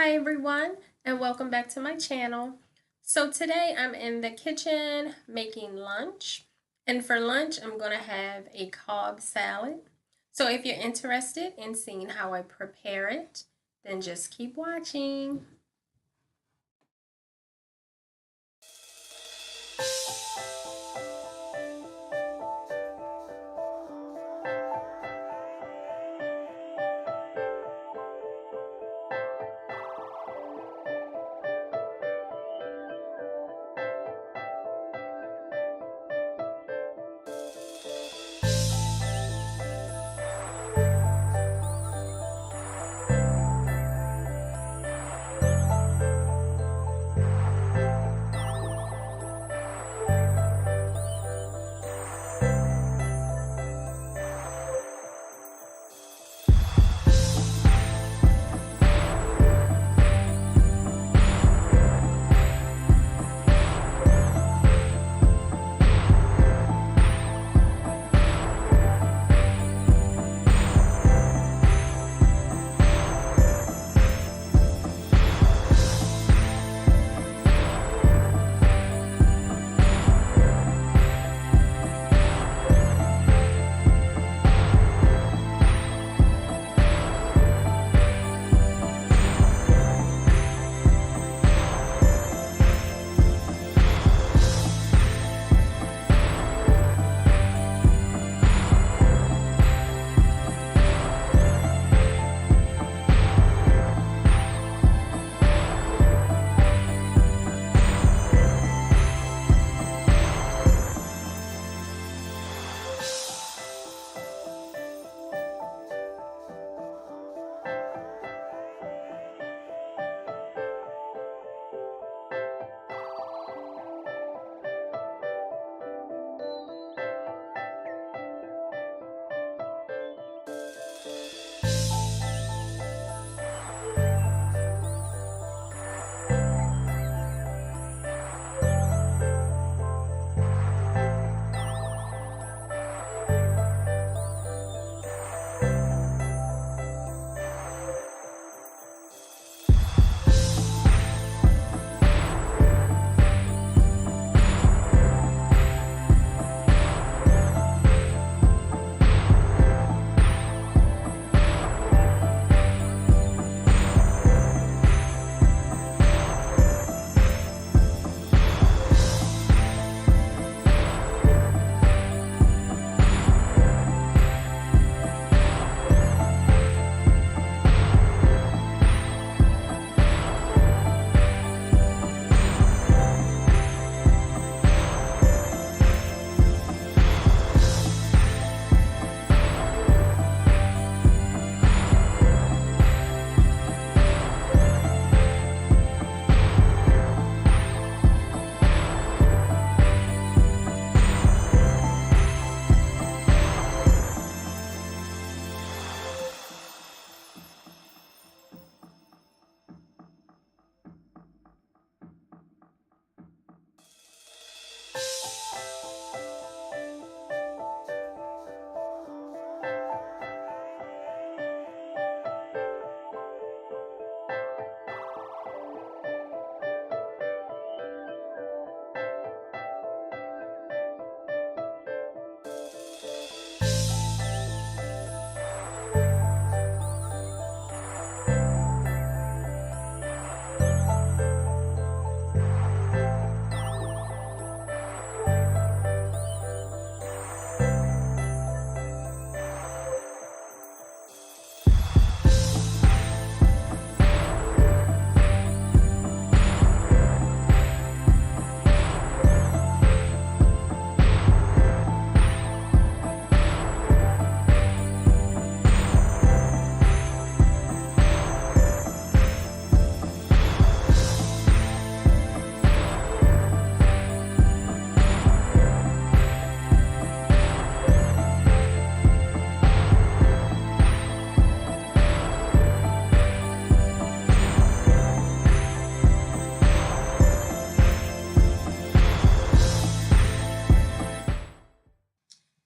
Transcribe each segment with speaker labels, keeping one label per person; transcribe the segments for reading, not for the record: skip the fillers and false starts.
Speaker 1: Hi everyone, and welcome back to my channel. So today I'm in the kitchen making lunch, and for lunch I'm going to have a Cobb salad. So if you're interested in seeing how I prepare it, then just keep watching.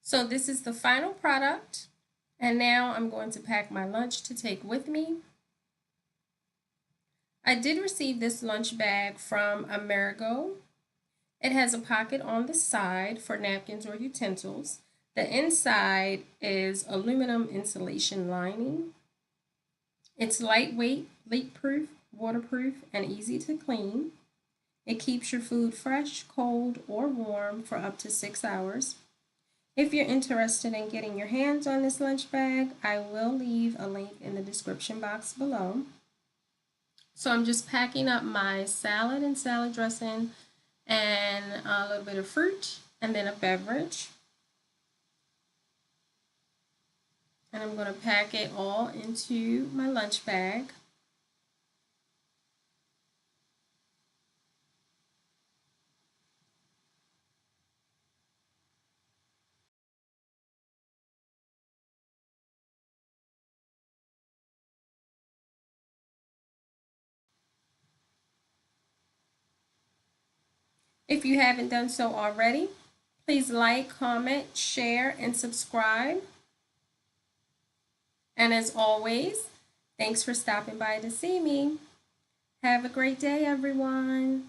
Speaker 1: So this is the final product, and now I'm going to pack my lunch to take with me. I did receive this lunch bag from Amerigo. It has a pocket on the side for napkins or utensils. The inside is aluminum insulation lining. It's lightweight, leak-proof, waterproof, and easy to clean. It keeps your food fresh, cold, or warm for up to 6 hours. If you're interested in getting your hands on this lunch bag, I will leave a link in the description box below. So I'm just packing up my salad and salad dressing and a little bit of fruit and then a beverage. And I'm going to pack it all into my lunch bag. If you haven't done so already, please like, comment, share, and subscribe. And as always, thanks for stopping by to see me. Have a great day, everyone.